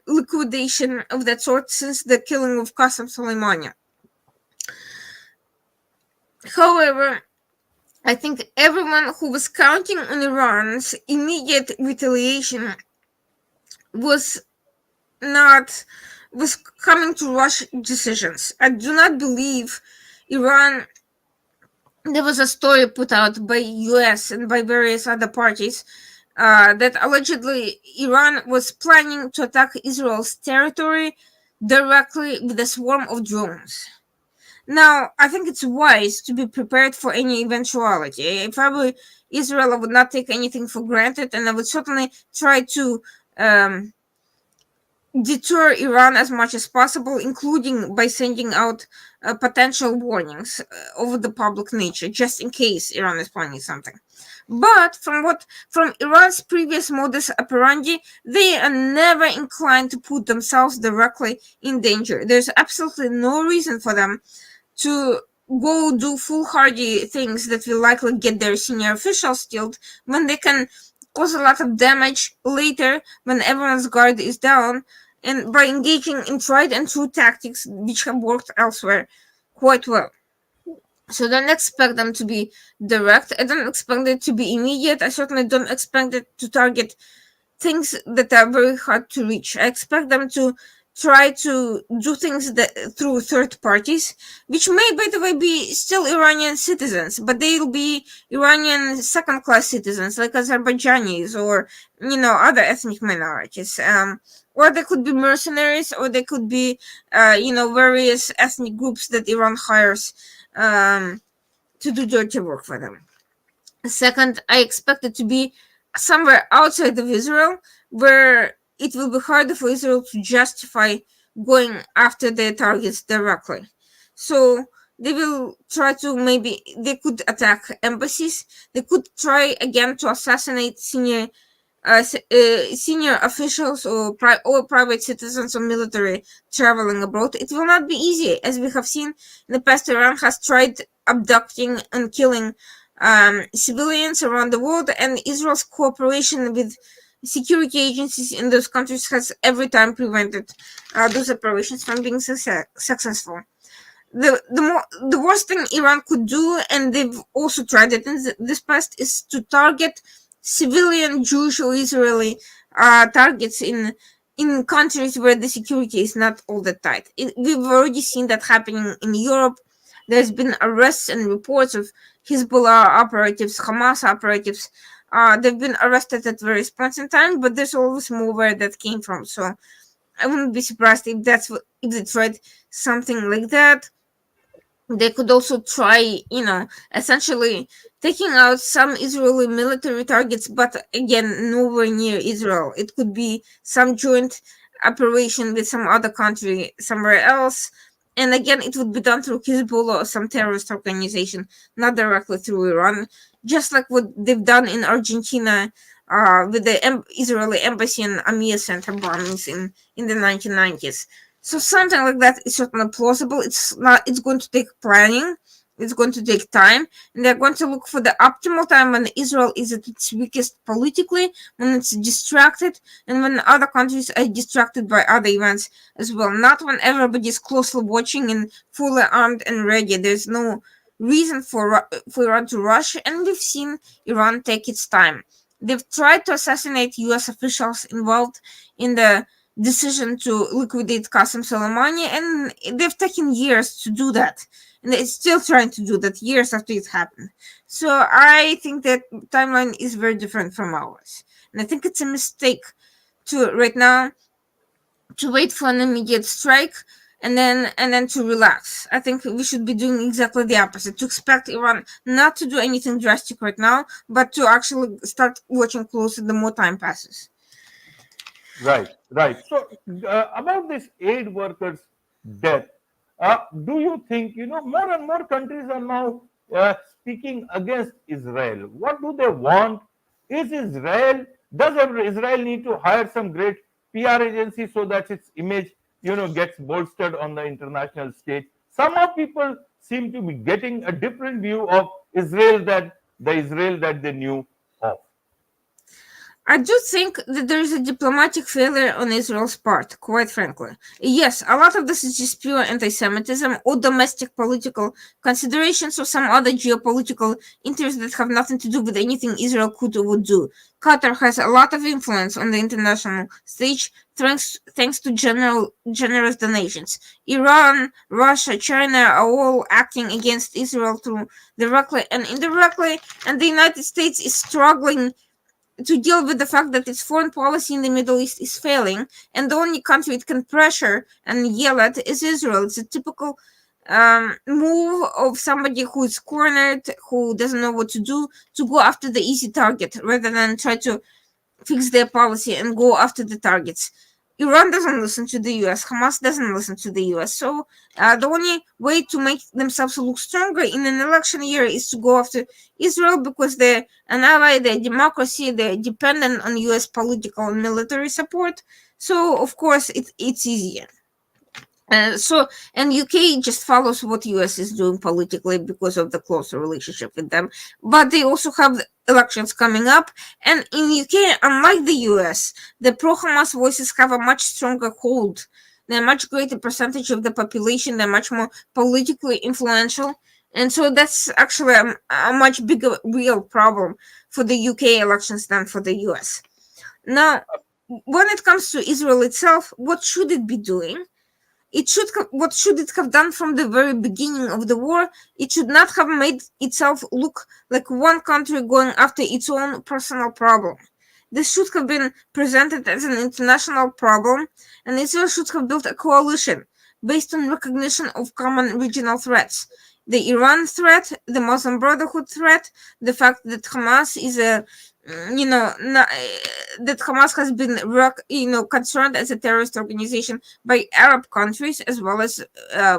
liquidation of that sort since the killing of Qasem Soleimani. However, I think everyone who was counting on Iran's immediate retaliation was coming to rush decisions. I do not believe Iran. There was a story put out by US and by various other parties that allegedly Iran was planning to attack Israel's territory directly with a swarm of drones. Now, I think it's wise to be prepared for any eventuality. If I were Israel, I would not take anything for granted, and I would certainly try to deter Iran as much as possible, including by sending out potential warnings of the public nature, just in case Iran is planning something. But from Iran's previous modus operandi, they are never inclined to put themselves directly in danger. There's absolutely no reason for them to go do foolhardy things that will likely get their senior officials killed when they can cause a lot of damage later when everyone's guard is down, and by engaging in tried and true tactics which have worked elsewhere quite well. So don't expect them to be direct. I don't expect it to be immediate. I certainly don't expect it to target things that are very hard to reach. I expect them to try to do things through third parties, which may, by the way, be still Iranian citizens, but they'll be Iranian second-class citizens, like Azerbaijanis or other ethnic minorities. Or they could be mercenaries, or they could be various ethnic groups that Iran hires to do dirty work for them. Second, I expect it to be somewhere outside of Israel, where it will be harder for Israel to justify going after their targets directly. So they will try to they could attack embassies. They could try again to assassinate senior officials or private citizens or military traveling abroad. It will not be easy, as we have seen in the past. Iran has tried abducting and killing civilians around the world, and Israel's cooperation with security agencies in those countries has every time prevented those operations from being successful. The worst thing Iran could do, and they've also tried it in this past, is to target civilian Jewish or Israeli targets in countries where the security is not all that tight. We've already seen that happening in Europe. There's been arrests and reports of Hezbollah operatives, Hamas operatives. They've been arrested at various points in time, but there's always more where that came from. So I wouldn't be surprised if they tried something like that. They could also try, essentially taking out some Israeli military targets, but again, nowhere near Israel. It could be some joint operation with some other country somewhere else. And again, it would be done through Hezbollah or some terrorist organization, not directly through Iran. Just like what they've done in Argentina with the Israeli embassy and Amir Center bombings in the 1990s. So something like that is certainly plausible. It's not. It's going to take planning. It's going to take time, and they're going to look for the optimal time when Israel is at its weakest politically, when it's distracted, and when other countries are distracted by other events as well. Not when everybody is closely watching and fully armed and ready. There's no reason for Iran to rush, and we've seen Iran take its time. They've tried to assassinate U.S. officials involved in the decision to liquidate Qasem Soleimani, and they've taken years to do that, and they're still trying to do that years after it happened. So I think that timeline is very different from ours, and I think it's a mistake to right now to wait for an immediate strike and then to relax. I think we should be doing exactly the opposite. To expect Iran not to do anything drastic right now, but to actually start watching closer the more time passes. Right, right. So about this aid workers' death, do you think more and more countries are now speaking against Israel? What do they want? Is Israel does Israel need to hire some great PR agency so that its image gets bolstered on the international stage? Somehow people seem to be getting a different view of Israel that the Israel that they knew of. I do think that there is a diplomatic failure on Israel's part, quite frankly. Yes, a lot of this is just pure anti Semitism or domestic political considerations or some other geopolitical interests that have nothing to do with anything Israel could or would do. Qatar has a lot of influence on the international stage thanks to generous donations. Iran, Russia, China are all acting against Israel through directly and indirectly, and the United States is struggling to deal with the fact that its foreign policy in the Middle East is failing, and the only country it can pressure and yell at is Israel. It's a typical move of somebody who is cornered, who doesn't know what to go after the easy target rather than try to fix their policy and go after the targets. Iran doesn't listen to the US, Hamas doesn't listen to the US. So the only way to make themselves look stronger in an election year is to go after Israel because they're an ally, they're democracy, they're dependent on US political and military support. So, of course, it's easier. And UK just follows what US is doing politically because of the closer relationship with them. But they also have elections coming up, and in UK, unlike the US, the pro-Hamas voices have a much stronger hold. They're a much greater percentage of the population. They're much more politically influential, and so that's actually a much bigger real problem for the UK elections than for the US. Now, when it comes to Israel itself, what should it be doing? What should it have done from the very beginning of the war? It should not have made itself look like one country going after its own personal problem. This should have been presented as an international problem, and Israel should have built a coalition based on recognition of common regional threats. The Iran threat, the Muslim Brotherhood threat, the fact that Hamas is a that Hamas has been concerned as a terrorist organization by Arab countries as well as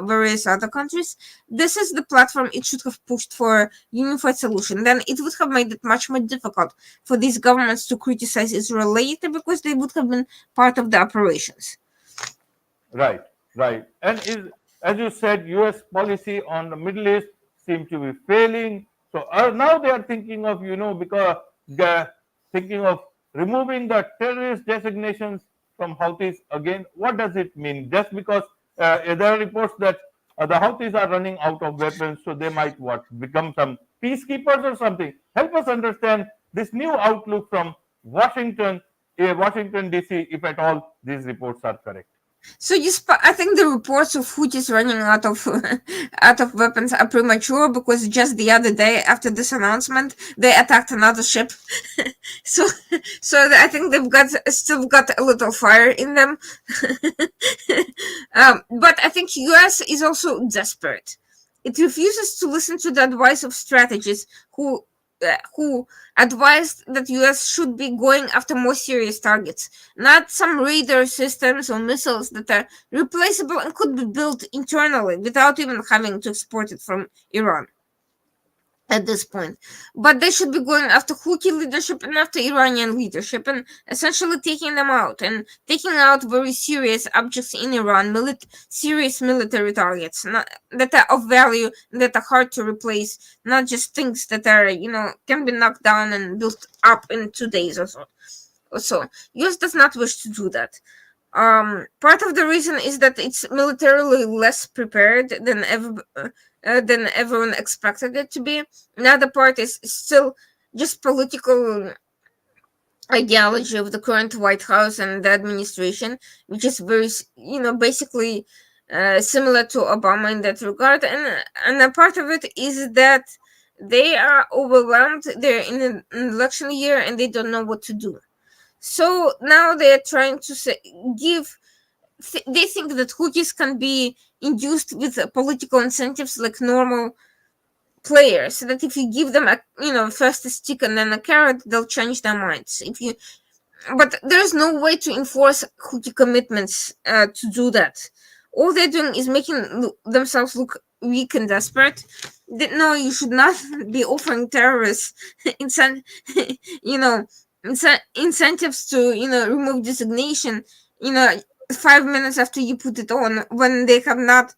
various other countries. This is the platform it should have pushed for a unified solution. Then it would have made it much more difficult for these governments to criticize Israel later because they would have been part of the operations. Right, right. And as you said, U.S. policy on the Middle East seems to be failing. So now they are thinking of, because they're thinking of removing the terrorist designations from Houthis again. What does it mean? Just because there are reports that the Houthis are running out of weapons, so they might become some peacekeepers or something. Help us understand this new outlook from Washington, Washington D.C. If at all these reports are correct. So I think the reports of Houthis running out of out of weapons are premature because just the other day after this announcement they attacked another ship. so I think they've still got a little fire in them. But I think US is also desperate. It refuses to listen to the advice of strategists who advised that US should be going after more serious targets, not some radar systems or missiles that are replaceable and could be built internally without even having to export it from Iran. at this point. But they should be going after Houthi leadership and after Iranian leadership and essentially taking them out and taking out very serious objects in Iran, serious military targets that are of value, that are hard to replace, not just things that are, can be knocked down and built up in 2 days or so. US does not wish to do that. Part of the reason is that it's militarily less prepared than everyone expected it to be. Another part is still just political ideology of the current White House and the administration, which is very, basically similar to Obama in that regard. And a part of it is that they are overwhelmed. They're in an election year and they don't know what to do. So now they're trying to give. They think that Houthis can be induced with political incentives like normal players, so that if you give them first a stick and then a carrot, they'll change their minds. But there's no way to enforce Houthi commitments to do that. All they're doing is making themselves look weak and desperate. No, you should not be offering terrorists you know incentives to remove designation 5 minutes after you put it on, when they have not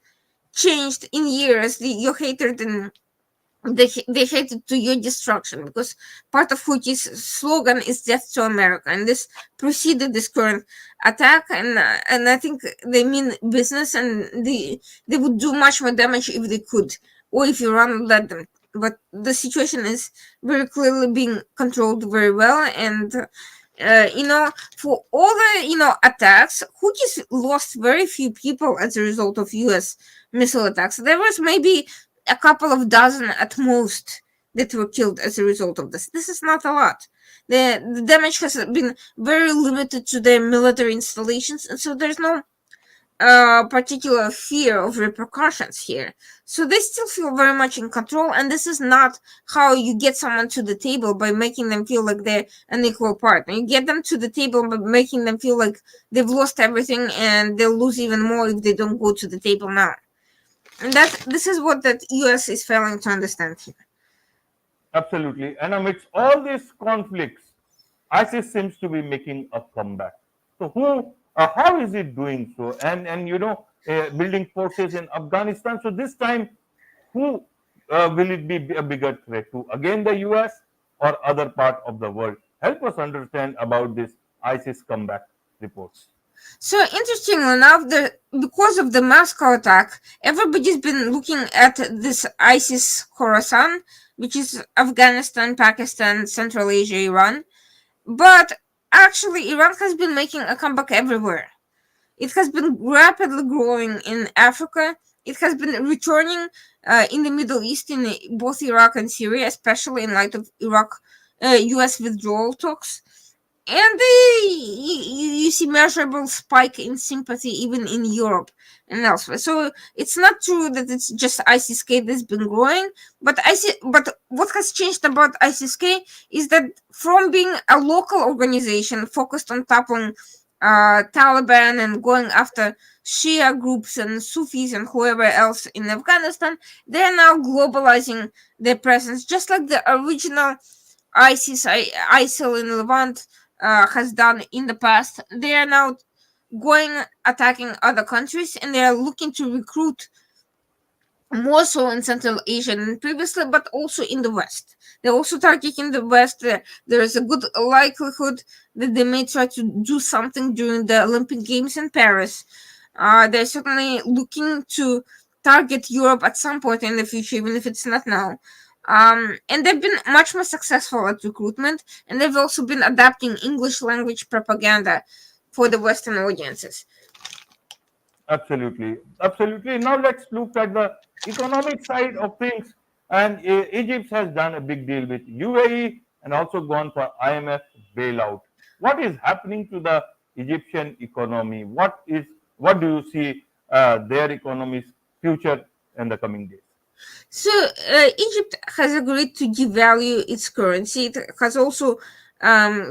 changed in years. Your hatred and they hated to your destruction, because part of Houthi's slogan is death to America, and this preceded this current attack, and I think they mean business, and they would do much more damage if they could, or if Iran let them. But the situation is very clearly being controlled very well, and for all the attacks, Houthis lost very few people as a result of U.S. missile attacks. There was maybe a couple of dozen at most that were killed as a result of this. This is not a lot. The damage has been very limited to their military installations, and so there's no particular fear of repercussions here. So they still feel very much in control, and this is not how you get someone to the table, by making them feel like they're an equal partner. You get them to the table by making them feel like they've lost everything and they'll lose even more if they don't go to the table now. And this is what the US is failing to understand here. Absolutely. And amidst all these conflicts, ISIS seems to be making a comeback. So how is it doing so? And building forces in Afghanistan. So this time, who will it be a bigger threat to? Again, the US or other part of the world? Help us understand about this ISIS comeback reports. So interestingly enough, because of the Moscow attack, everybody's been looking at this ISIS Khorasan, which is Afghanistan, Pakistan, Central Asia, Iran. But actually, Iran has been making a comeback everywhere. It has been rapidly growing in Africa. It has been returning in the Middle East, in both Iraq and Syria, especially in light of U.S. withdrawal talks. And you see measurable spike in sympathy even in Europe and elsewhere. So it's not true that it's just ISIS-K that's been growing, but what has changed about ISIS-K is that from being a local organization focused on toppling Taliban and going after Shia groups and Sufis and whoever else in Afghanistan, they're now globalizing their presence, just like the original ISIL in Levant has done in the past. They are now going attacking other countries, and they are looking to recruit more so in Central Asia than previously, but also in the West. They're also targeting the West. There is a good likelihood that they may try to do something during the Olympic Games in Paris. They're certainly looking to target Europe at some point in the future, even if it's not now. And they've been much more successful at recruitment, and they've also been adapting English language propaganda for the Western audiences. Absolutely, absolutely. Now let's look at the economic side of things. And Egypt has done a big deal with UAE and also gone for IMF bailout. What is happening to the Egyptian economy? What do you see their economy's future in the coming days? So Egypt has agreed to devalue its currency. It has also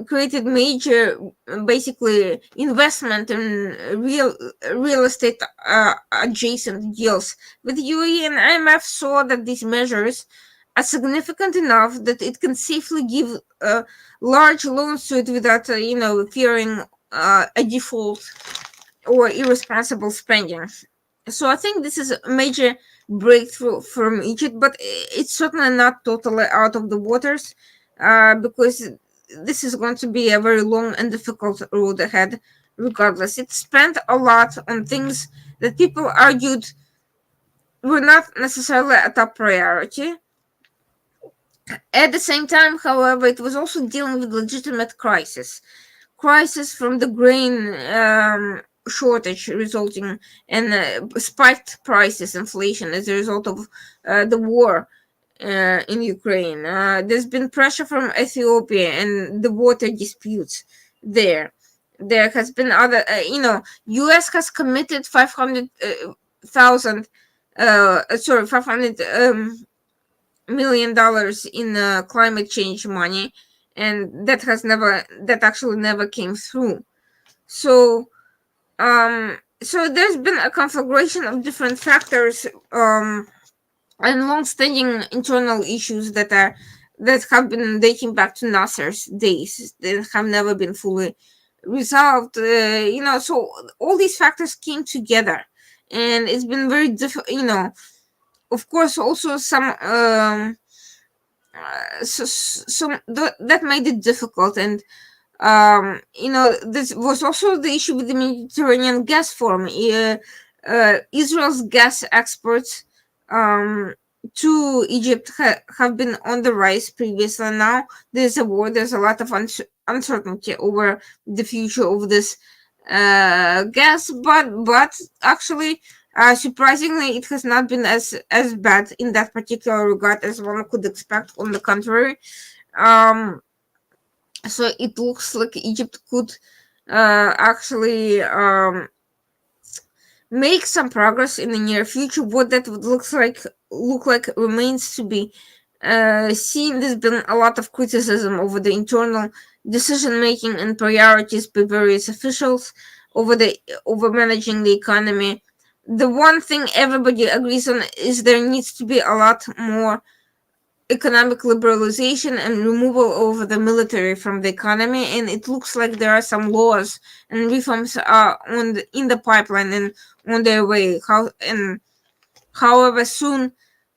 created major, basically, investment in real estate adjacent deals with UAE, and IMF saw that these measures are significant enough that it can safely give large loans to it without, fearing a default or irresponsible spending. So I think this is a major breakthrough from Egypt, but it's certainly not totally out of the waters, because this is going to be a very long and difficult road ahead. Regardless, it spent a lot on things that people argued were not necessarily a top priority. At the same time, however, it was also dealing with legitimate crisis from the grain shortage resulting in spiked prices, inflation as a result of the war in Ukraine. There's been pressure from Ethiopia and the water disputes there. There has been other, U.S. has committed 500 million dollars in climate change money, and that actually never came through. So so there's been a conflagration of different factors, and long-standing internal issues that have been dating back to Nasser's days that have never been fully resolved. So all these factors came together, and it's been very difficult. Of course, also that made it difficult, and this was also the issue with the Mediterranean gas forum. Israel's gas exports to Egypt have been on the rise previously. Now there's a war. There's a lot of uncertainty over the future of this gas, but actually, surprisingly, it has not been as bad in that particular regard as one could expect. On the contrary, so it looks like Egypt could actually make some progress in the near future. What that would look like remains to be seen. There's been a lot of criticism over the internal decision making and priorities by various officials over managing the economy. The one thing everybody agrees on is there needs to be a lot more economic liberalization and removal of the military from the economy, and it looks like there are some laws and reforms in the pipeline and on their way. However soon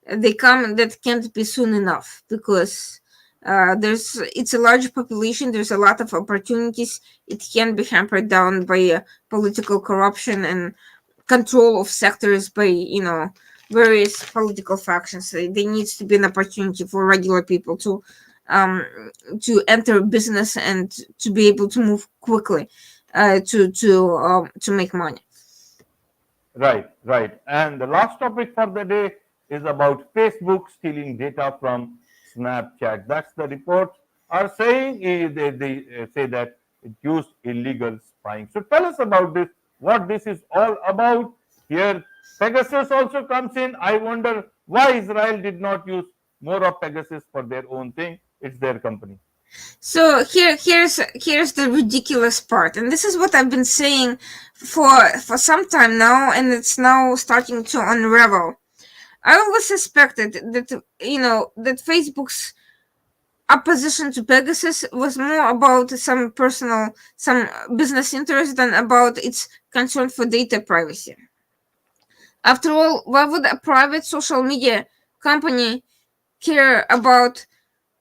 they come, that can't be soon enough, because it's a large population. There's a lot of opportunities. It can be hampered down by political corruption and control of sectors by various political factions. There needs to be an opportunity for regular people to enter business and to be able to move quickly to make money. Right, right. And the last topic for the day is about Facebook stealing data from Snapchat. That's the reports are saying. They say that it used illegal spying. So tell us about this, what this is all about. Here, Pegasus also comes in. I wonder why Israel did not use more of Pegasus for their own thing. It's their company. So here's the ridiculous part, and this is what I've been saying for some time now, and it's now starting to unravel. I always suspected that that Facebook's opposition to Pegasus was more about some business interest than about its concern for data privacy. After all, why would a private social media company care about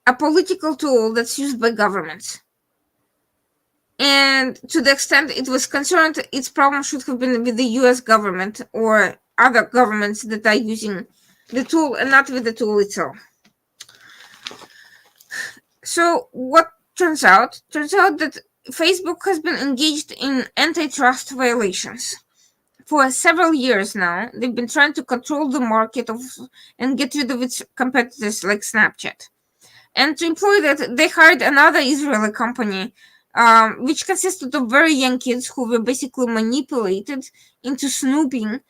a political tool that's used by governments? And to the extent it was concerned, its problem should have been with the US government or other governments that are using the tool, and not with the tool itself. So what turns out that Facebook has been engaged in antitrust violations. For several years now, they've been trying to control the market and get rid of its competitors like Snapchat. And to employ that, they hired another Israeli company, which consisted of very young kids who were basically manipulated into snooping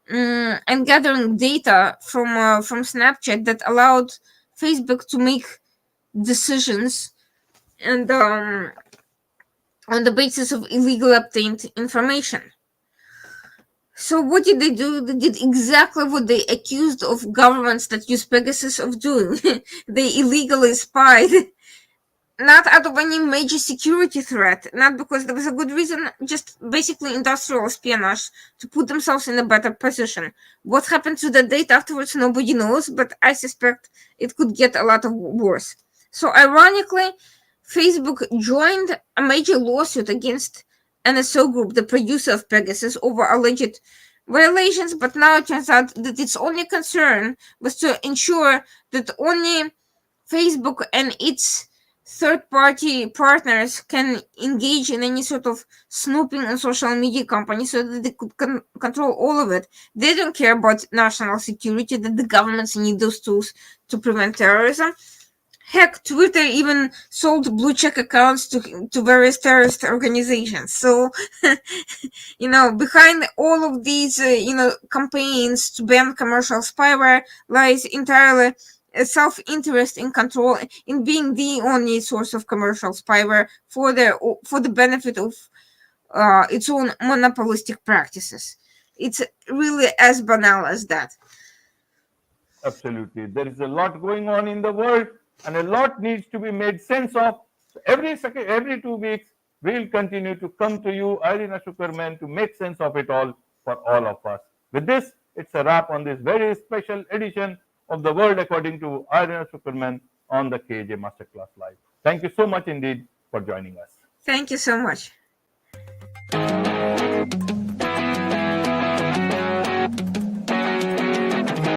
and gathering data from Snapchat that allowed Facebook to make decisions and on the basis of illegal obtained information. So what did they do? They did exactly what they accused of governments that use Pegasus of doing. They illegally spied, not out of any major security threat, not because there was a good reason, just basically industrial espionage to put themselves in a better position. What happened to the date afterwards, nobody knows, but I suspect it could get a lot of worse. So, ironically, Facebook joined a major lawsuit against NSO Group, the producer of Pegasus, over alleged violations, but now it turns out that its only concern was to ensure that only Facebook and its third party partners can engage in any sort of snooping on social media companies so that they could control all of it. They don't care about national security, that the governments need those tools to prevent terrorism. Heck, Twitter even sold blue check accounts to various terrorist organizations. So, behind all of these, campaigns to ban commercial spyware lies entirely a self-interest in control, in being the only source of commercial spyware for the benefit of its own monopolistic practices. It's really as banal as that. Absolutely. There is a lot going on in the world and a lot needs to be made sense of. So every 2 weeks, we'll continue to come to you, Irina Tsukerman, to make sense of it all for all of us. With this, it's a wrap on this very special edition of The World According to Irina Tsukerman on the KAJ Masterclass Live. Thank you so much indeed for joining us. Thank you so much.